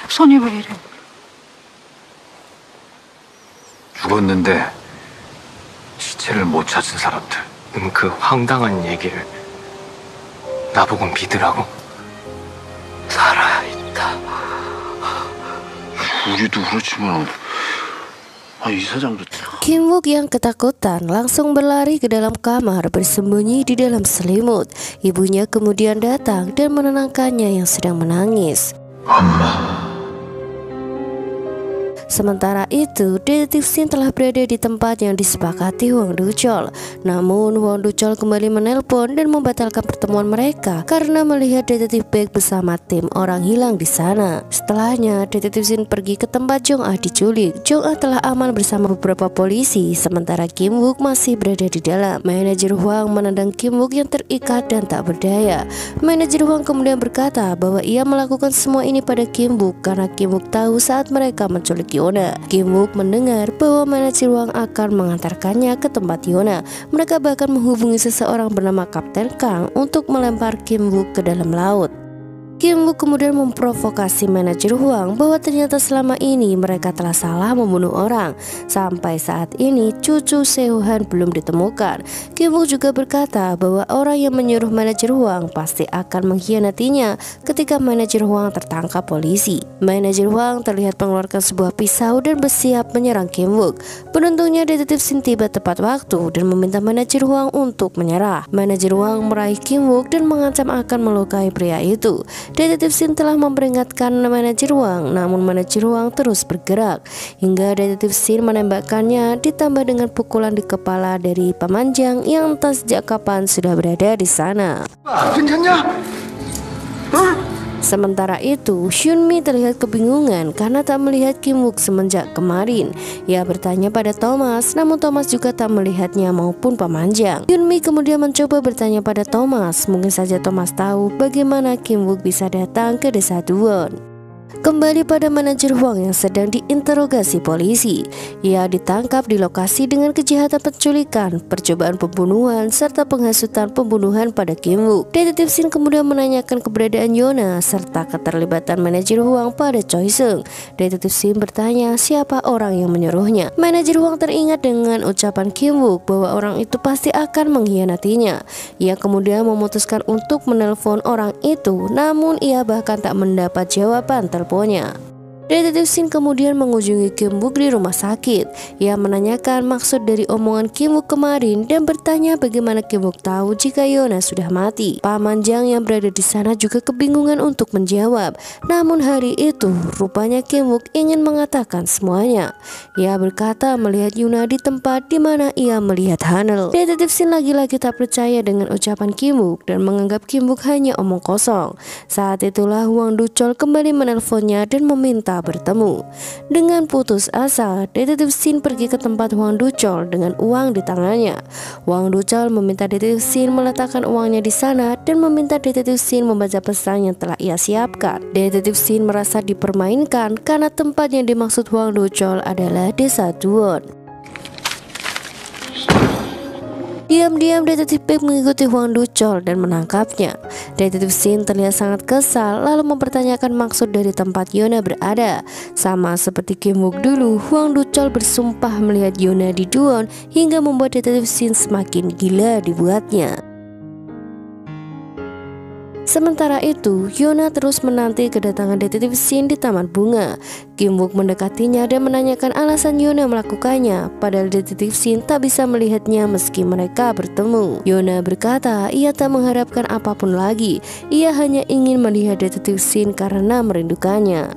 손이 왜 이래? 죽었는데 시체를 못 찾은 사람들. 그 황당한 얘기를 나보고 믿으라고? 살아있다. 우리도 그렇지만 이사장도 Kim Wook yang ketakutan langsung berlari ke dalam kamar bersembunyi di dalam selimut. Ibunya kemudian datang dan menenangkannya yang sedang menangis. Sementara itu, detektif Shin telah berada di tempat yang disepakati Hwang Do-chol. Namun, Hwang Do-chol kembali menelpon dan membatalkan pertemuan mereka karena melihat detektif Baek bersama tim orang hilang di sana. Setelahnya, detektif Shin pergi ke tempat Jong-ah diculik. Jong-ah telah aman bersama beberapa polisi, sementara Kim Wook masih berada di dalam. Manajer Hwang menendang Kim Wook yang terikat dan tak berdaya. Manajer Hwang kemudian berkata bahwa ia melakukan semua ini pada Kim Wook karena Kim Wook tahu saat mereka menculik Yona. Kim Wook mendengar bahwa manajer Hwang akan mengantarkannya ke tempat Yona. Mereka bahkan menghubungi seseorang bernama Kapten Kang untuk melempar Kim Wook ke dalam laut. Kim Wook kemudian memprovokasi manajer Hwang bahwa ternyata selama ini mereka telah salah membunuh orang. Sampai saat ini cucu Seo-han belum ditemukan. Kim Wook juga berkata bahwa orang yang menyuruh manajer Hwang pasti akan mengkhianatinya ketika manajer Hwang tertangkap polisi. Manajer Hwang terlihat mengeluarkan sebuah pisau dan bersiap menyerang Kim Wook. Beruntungnya detektif Shin tiba tepat waktu dan meminta manajer Hwang untuk menyerah. Manajer Hwang meraih Kim Wook dan mengancam akan melukai pria itu. Detektif Shin telah memperingatkan manajer Hwang, namun manajer Hwang terus bergerak hingga detektif Shin menembakkannya, ditambah dengan pukulan di kepala dari pemanjang yang entah sejak kapan sudah berada di sana. Sementara itu, Hyunmi terlihat kebingungan karena tak melihat Kim Wook semenjak kemarin. Ia bertanya pada Thomas, namun Thomas juga tak melihatnya maupun pemanjang. Hyunmi kemudian mencoba bertanya pada Thomas. Mungkin saja Thomas tahu bagaimana Kim Wook bisa datang ke desa Duwon. Kembali pada manajer Hwang yang sedang diinterogasi polisi. Ia ditangkap di lokasi dengan kejahatan penculikan, percobaan pembunuhan, serta penghasutan pembunuhan pada Kim Wook. Detektif Shin kemudian menanyakan keberadaan Yona serta keterlibatan manajer Hwang pada Choi Seung. Detektif Shin bertanya siapa orang yang menyuruhnya. Manajer Hwang teringat dengan ucapan Kim Wook bahwa orang itu pasti akan mengkhianatinya. Ia kemudian memutuskan untuk menelpon orang itu, namun ia bahkan tak mendapat jawaban teleponnya. Detektif Shin kemudian mengunjungi Kim Wook di rumah sakit. Ia menanyakan maksud dari omongan Kim Wook kemarin dan bertanya bagaimana Kim Wook tahu jika Yona sudah mati. Pamanjang yang berada di sana juga kebingungan untuk menjawab. Namun hari itu rupanya Kim Wook ingin mengatakan semuanya. Ia berkata melihat Yuna di tempat di mana ia melihat Hanel. Detektif Shin lagi-lagi tak percaya dengan ucapan Kim Wook dan menganggap Kim Wook hanya omong kosong. Saat itulah Hwang Do-chol kembali menelponnya dan meminta bertemu. Dengan putus asa, detektif Shin pergi ke tempat Hwang Do-chol dengan uang di tangannya. Hwang Do-chol meminta detektif Shin meletakkan uangnya di sana dan meminta detektif Shin membaca pesan yang telah ia siapkan. Detektif Shin merasa dipermainkan karena tempat yang dimaksud Hwang Do-chol adalah desa Duwon. Diam-diam detektif Baek mengikuti Hwang Do-chol dan menangkapnya. Detektif Shin terlihat sangat kesal lalu mempertanyakan maksud dari tempat Yona berada. Sama seperti Kim Wook dulu, Hwang Do-chol bersumpah melihat Yona di Duwon hingga membuat detektif Shin semakin gila dibuatnya. Sementara itu, Yona terus menanti kedatangan detektif Shin di taman bunga. Kim Wook mendekatinya dan menanyakan alasan Yona melakukannya, padahal detektif Shin tak bisa melihatnya meski mereka bertemu. Yona berkata ia tak mengharapkan apapun lagi, ia hanya ingin melihat detektif Shin karena merindukannya.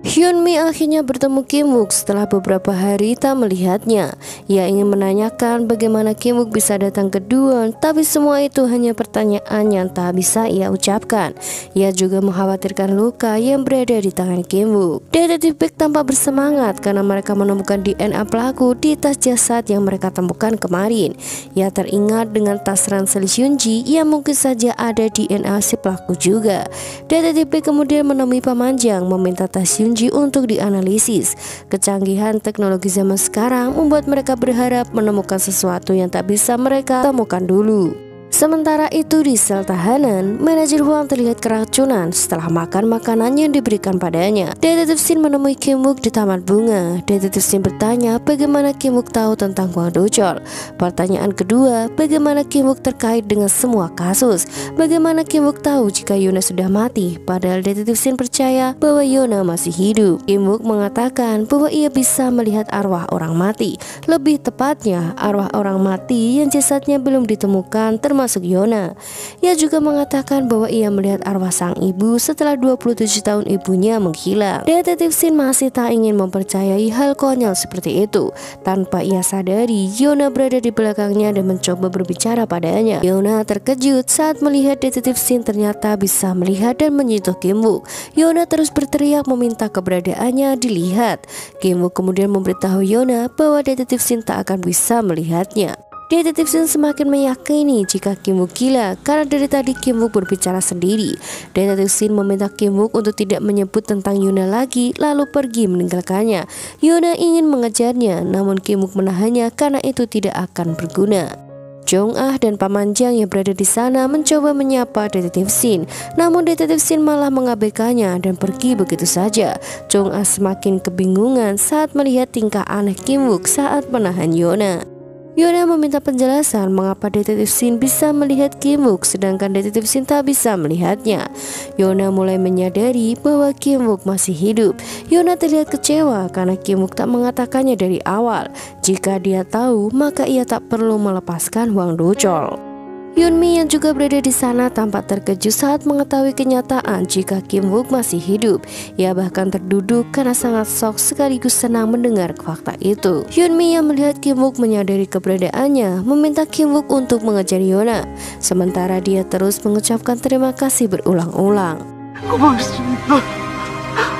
Hyunmi akhirnya bertemu Kim Wook setelah beberapa hari tak melihatnya. Ia ingin menanyakan bagaimana Kim Wook bisa datang ke Duwon, tapi semua itu hanya pertanyaan yang tak bisa ia ucapkan. Ia juga mengkhawatirkan luka yang berada di tangan Kim Wook. Detektif Baek tampak bersemangat karena mereka menemukan DNA pelaku di tas jasad yang mereka temukan kemarin. Ia teringat dengan tas ransel Hyunji yang mungkin saja ada DNA si pelaku juga. Detektif Baek kemudian menemui pemanjang meminta tas Hyunji untuk dianalisis. Kecanggihan teknologi zaman sekarang membuat mereka berharap menemukan sesuatu yang tak bisa mereka temukan dulu. Sementara itu di sel tahanan, manajer Huang terlihat keracunan setelah makan makanan yang diberikan padanya. Detektif Shin menemui Kim Wook di taman bunga. Detektif Shin bertanya bagaimana Kim Wook tahu tentang Hwang Do-chol. Pertanyaan kedua, bagaimana Kim Wook terkait dengan semua kasus? Bagaimana Kim Wook tahu jika Yona sudah mati? Padahal Detektif Shin percaya bahwa Yona masih hidup. Kim Wook mengatakan bahwa ia bisa melihat arwah orang mati. Lebih tepatnya, arwah orang mati yang jasadnya belum ditemukan termasuk Yona. Ia juga mengatakan bahwa ia melihat arwah sang ibu setelah 27 tahun ibunya menghilang. Detektif Shin masih tak ingin mempercayai hal konyol seperti itu. Tanpa ia sadari, Yona berada di belakangnya dan mencoba berbicara padanya. Yona terkejut saat melihat Detektif Shin ternyata bisa melihat dan menyentuh Kim Wook. Yona terus berteriak meminta keberadaannya dilihat. Kim Wook kemudian memberitahu Yona bahwa Detektif Shin tak akan bisa melihatnya. Detektif Shin semakin meyakini jika Kim Wook gila karena dari tadi Kim Wook berbicara sendiri. Detektif Shin meminta Kim Wook untuk tidak menyebut tentang Yona lagi lalu pergi meninggalkannya. Yona ingin mengejarnya namun Kim Wook menahannya karena itu tidak akan berguna. Jong Ah dan Paman Jang yang berada di sana mencoba menyapa Detektif Shin, namun Detektif Shin malah mengabaikannya dan pergi begitu saja. Jong Ah semakin kebingungan saat melihat tingkah aneh Kim Wook saat menahan Yona. Yona meminta penjelasan mengapa Detektif Shin bisa melihat Kim Wook sedangkan Detektif Shin tak bisa melihatnya. Yona mulai menyadari bahwa Kim Wook masih hidup. Yona terlihat kecewa karena Kim Wook tak mengatakannya dari awal. Jika dia tahu, maka ia tak perlu melepaskan Hwang Do-chol. Yunmi yang juga berada di sana tampak terkejut saat mengetahui kenyataan jika Kim Wook masih hidup. Ia bahkan terduduk karena sangat shock sekaligus senang mendengar fakta itu. Yunmi yang melihat Kim Wook menyadari keberadaannya meminta Kim Wook untuk mengejar Yona. Sementara dia terus mengucapkan terima kasih berulang-ulang.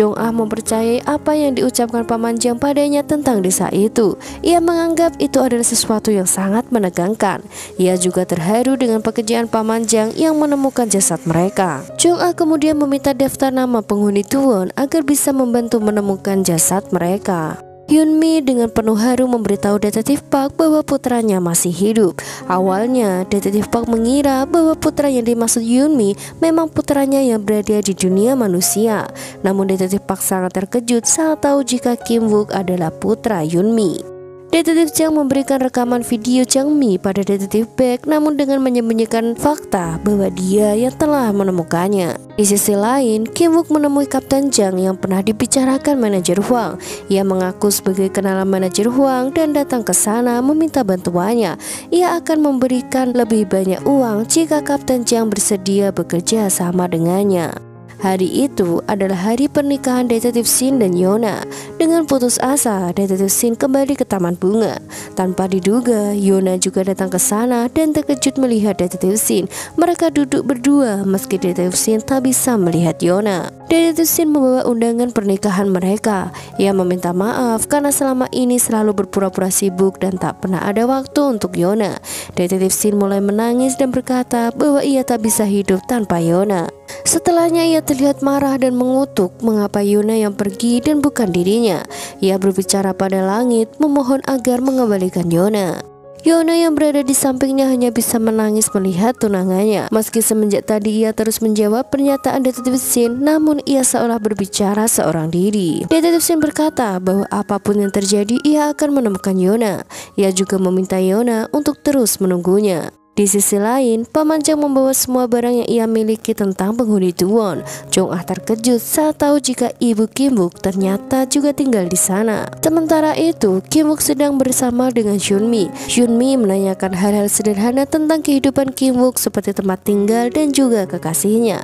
Jong Ah mempercayai apa yang diucapkan Paman Jang padanya tentang desa itu. Ia menganggap itu adalah sesuatu yang sangat menegangkan. Ia juga terharu dengan pekerjaan Paman Jang yang menemukan jasad mereka. Jong Ah kemudian meminta daftar nama penghuni Tuwon agar bisa membantu menemukan jasad mereka. Yunmi dengan penuh haru memberitahu Detektif Park bahwa putranya masih hidup. Awalnya, Detektif Park mengira bahwa putra yang dimaksud Yunmi memang putranya yang berada di dunia manusia. Namun Detektif Park sangat terkejut saat tahu jika Kim Wook adalah putra Yunmi. Detektif Jang memberikan rekaman video Jang Mi pada Detektif Baek namun dengan menyembunyikan fakta bahwa dia yang telah menemukannya. Di sisi lain, Kim Wook menemui Kapten Jang yang pernah dibicarakan manajer Hwang. Ia mengaku sebagai kenalan manajer Hwang dan datang ke sana meminta bantuannya. Ia akan memberikan lebih banyak uang jika Kapten Jang bersedia bekerja sama dengannya. Hari itu adalah hari pernikahan Detektif Shin dan Yona. Dengan putus asa, Detektif Shin kembali ke taman bunga. Tanpa diduga, Yona juga datang ke sana dan terkejut melihat Detektif Shin. Mereka duduk berdua meski Detektif Shin tak bisa melihat Yona. Detektif Shin membawa undangan pernikahan mereka. Ia meminta maaf karena selama ini selalu berpura-pura sibuk dan tak pernah ada waktu untuk Yona. Detektif Shin mulai menangis dan berkata bahwa ia tak bisa hidup tanpa Yona. Setelahnya ia terlihat marah dan mengutuk mengapa Yona yang pergi dan bukan dirinya. Ia berbicara pada langit memohon agar mengembalikan Yona. Yona yang berada di sampingnya hanya bisa menangis melihat tunangannya. Meski semenjak tadi ia terus menjawab pernyataan Detektif Shin, namun ia seolah berbicara seorang diri. Detektif Shin berkata bahwa apapun yang terjadi ia akan menemukan Yona. Ia juga meminta Yona untuk terus menunggunya. Di sisi lain, Paman Jang membawa semua barang yang ia miliki tentang penghuni Tuwon. Jong Ah terkejut saat tahu jika ibu Kim Wook ternyata juga tinggal di sana. Sementara itu, Kim Wook sedang bersama dengan Hyunmi. Hyunmi menanyakan hal-hal sederhana tentang kehidupan Kim Wook seperti tempat tinggal dan juga kekasihnya.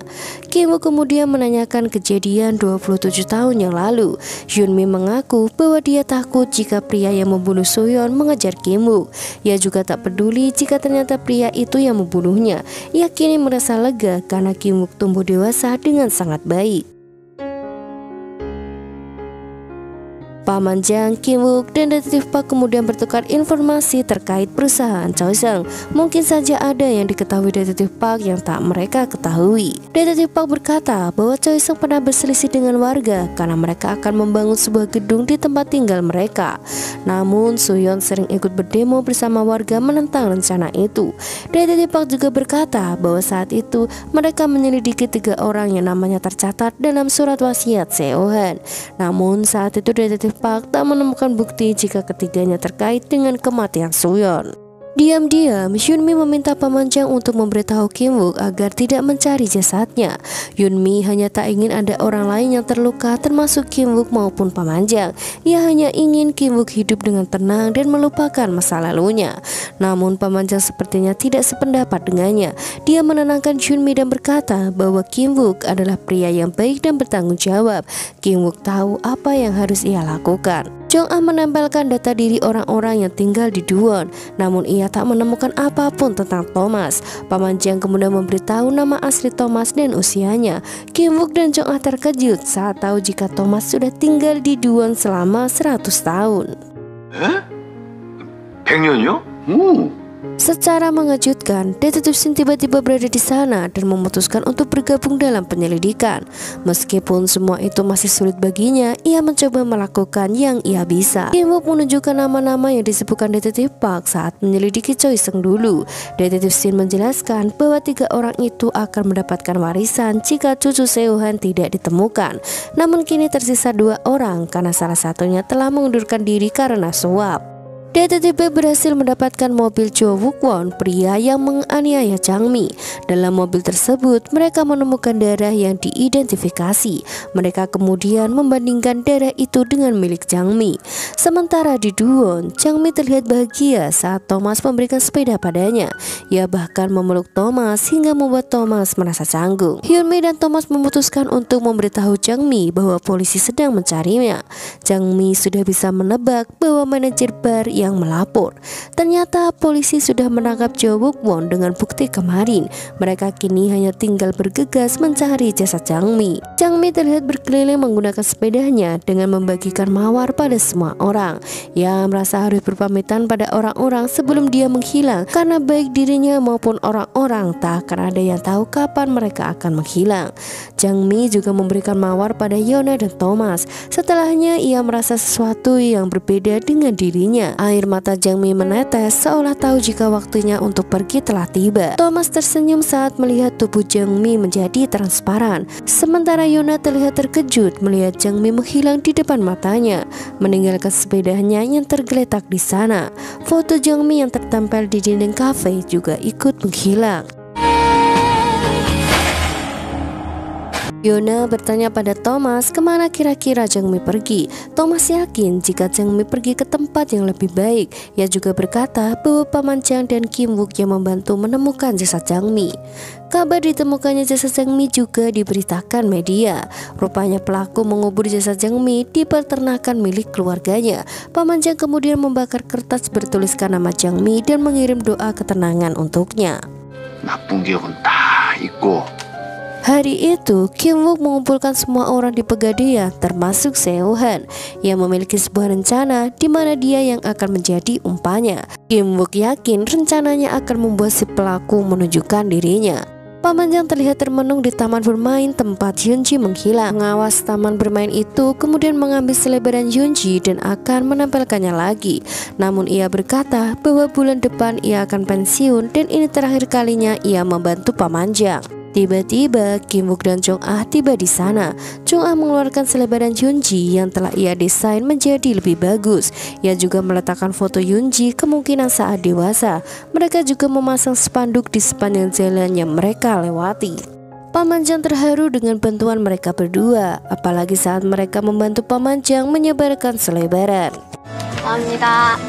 Kim Wook kemudian menanyakan kejadian 27 tahun yang lalu. Hyunmi mengaku bahwa dia takut jika pria yang membunuh Soyeon mengejar Kim Wook. Ia juga tak peduli jika ternyata pria itu yang membunuhnya. Ia kini merasa lega karena Kim Wook tumbuh dewasa dengan sangat baik. Paman Jang, Kim Wook, dan Detektif Park kemudian bertukar informasi terkait perusahaan Choiseung. Mungkin saja ada yang diketahui Detektif Park yang tak mereka ketahui. Detektif Park berkata bahwa Choiseung pernah berselisih dengan warga karena mereka akan membangun sebuah gedung di tempat tinggal mereka. Namun Suyeon sering ikut berdemo bersama warga menentang rencana itu. Detektif Park juga berkata bahwa saat itu mereka menyelidiki 3 orang yang namanya tercatat dalam surat wasiat Seo-han. Namun saat itu Detektif Park tak menemukan bukti jika ketiganya terkait dengan kematian Suyeon. Diam-diam, Hyunmi meminta Paman Jang untuk memberitahu Kim Wook agar tidak mencari jasadnya. Hyunmi hanya tak ingin ada orang lain yang terluka termasuk Kim Wook maupun Paman Jang. Ia hanya ingin Kim Wook hidup dengan tenang dan melupakan masa lalunya. Namun Paman Jang sepertinya tidak sependapat dengannya. Dia menenangkan Hyunmi dan berkata bahwa Kim Wook adalah pria yang baik dan bertanggung jawab. Kim Wook tahu apa yang harus ia lakukan. Jong-ah menempelkan data diri orang-orang yang tinggal di Duwon, namun ia tak menemukan apapun tentang Thomas. Paman Jang kemudian memberitahu nama asli Thomas dan usianya. Kim Wook dan Jong-ah terkejut saat tahu jika Thomas sudah tinggal di Duwon selama 100 tahun. 100년이요? Secara mengejutkan, Detektif Shin tiba-tiba berada di sana dan memutuskan untuk bergabung dalam penyelidikan. Meskipun semua itu masih sulit baginya, ia mencoba melakukan yang ia bisa. Kim Wook menunjukkan nama-nama yang disebutkan Detektif Park saat menyelidiki Choiseung dulu. Detektif Shin menjelaskan bahwa 3 orang itu akan mendapatkan warisan jika cucu Seo-han tidak ditemukan. Namun kini tersisa 2 orang karena salah satunya telah mengundurkan diri karena suap. Detektif B berhasil mendapatkan mobil Jo Wook-won, pria yang menganiaya Jang-mi. Dalam mobil tersebut, mereka menemukan darah yang diidentifikasi. Mereka kemudian membandingkan darah itu dengan milik Jang-mi. Sementara di Duwon, Jang-mi terlihat bahagia saat Thomas memberikan sepeda padanya. Ia bahkan memeluk Thomas hingga membuat Thomas merasa canggung. Hyunmi dan Thomas memutuskan untuk memberitahu Jang-mi bahwa polisi sedang mencarinya. Jang-mi sudah bisa menebak bahwa manajer bar yang melapor. Ternyata polisi sudah menangkap Jo Wook-won dengan bukti kemarin. Mereka kini hanya tinggal bergegas mencari jasad Jang-mi. Jang-mi terlihat berkeliling menggunakan sepedanya dengan membagikan mawar pada semua orang. Ia merasa harus berpamitan pada orang-orang sebelum dia menghilang, karena baik dirinya maupun orang-orang tak akan ada yang tahu kapan mereka akan menghilang. Jang-mi juga memberikan mawar pada Yona dan Thomas. Setelahnya ia merasa sesuatu yang berbeda dengan dirinya. Air mata Jang-mi menetes seolah tahu jika waktunya untuk pergi telah tiba. Thomas tersenyum saat melihat tubuh Jang-mi menjadi transparan. Sementara Yona terlihat terkejut melihat Jang-mi menghilang di depan matanya, meninggalkan sepedanya yang tergeletak di sana. Foto Jang-mi yang tertempel di dinding kafe juga ikut menghilang. Yona bertanya pada Thomas kemana kira-kira Jang-mi pergi. Thomas yakin jika Jang-mi pergi ke tempat yang lebih baik. Ia juga berkata bahwa Paman Jang dan Kim Wook yang membantu menemukan jasad Jang-mi. Kabar ditemukannya jasad Jang-mi juga diberitakan media. Rupanya pelaku mengubur jasad Jang-mi di peternakan milik keluarganya. Paman Jang kemudian membakar kertas bertuliskan nama Jang-mi dan mengirim doa ketenangan untuknya. 나쁜 기억은 다 잊고 Hari itu, Kim Wook mengumpulkan semua orang di Pegadaian, termasuk Seo-han, yang memiliki sebuah rencana di mana dia yang akan menjadi umpannya. Kim Wook yakin rencananya akan membuat si pelaku menunjukkan dirinya. Paman Jang terlihat termenung di taman bermain tempat Hyunji menghilang. Pengawas taman bermain itu kemudian mengambil selebaran Hyunji dan akan menempelkannya lagi. Namun ia berkata bahwa bulan depan ia akan pensiun dan ini terakhir kalinya ia membantu Paman Jang. Tiba-tiba Kim Wook dan Jong-ah tiba di sana. Jong-ah mengeluarkan selebaran Hyunji yang telah ia desain menjadi lebih bagus. Ia juga meletakkan foto Hyunji kemungkinan saat dewasa. Mereka juga memasang spanduk di sepanjang jalan yang mereka lewati. Paman Jang terharu dengan bantuan mereka berdua, apalagi saat mereka membantu Paman Jang menyebarkan selebaran. 감사합니다.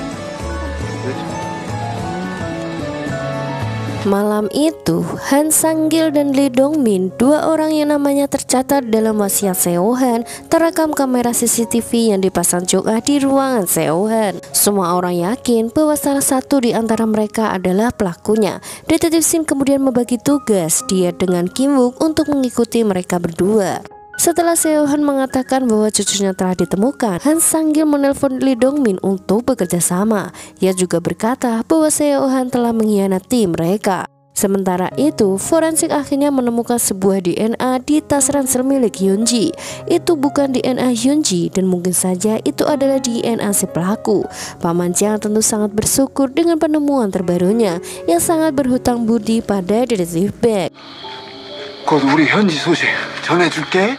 Malam itu, Han Sang-gil dan Lee Dong-min, 2 orang yang namanya tercatat dalam wasiat Seo-han, terekam kamera CCTV yang dipasang Jong-ah di ruangan Seo-han. Semua orang yakin bahwa salah satu di antara mereka adalah pelakunya. Detektif Shin kemudian membagi tugas dia dengan Kim Wook untuk mengikuti mereka berdua. Setelah Seo-han mengatakan bahwa cucunya telah ditemukan, Han Sang-gil menelpon Lee Dong-min untuk bekerja sama. Ia juga berkata bahwa Seo-han telah mengkhianati mereka. Sementara itu, forensik akhirnya menemukan sebuah DNA di tas ransel milik Hyunji. Itu bukan DNA Hyunji dan mungkin saja itu adalah DNA si pelaku. Paman Jiang tentu sangat bersyukur dengan penemuan terbarunya yang sangat berhutang budi pada detektif Baek. 곧 우리 현지 소식 전해줄게.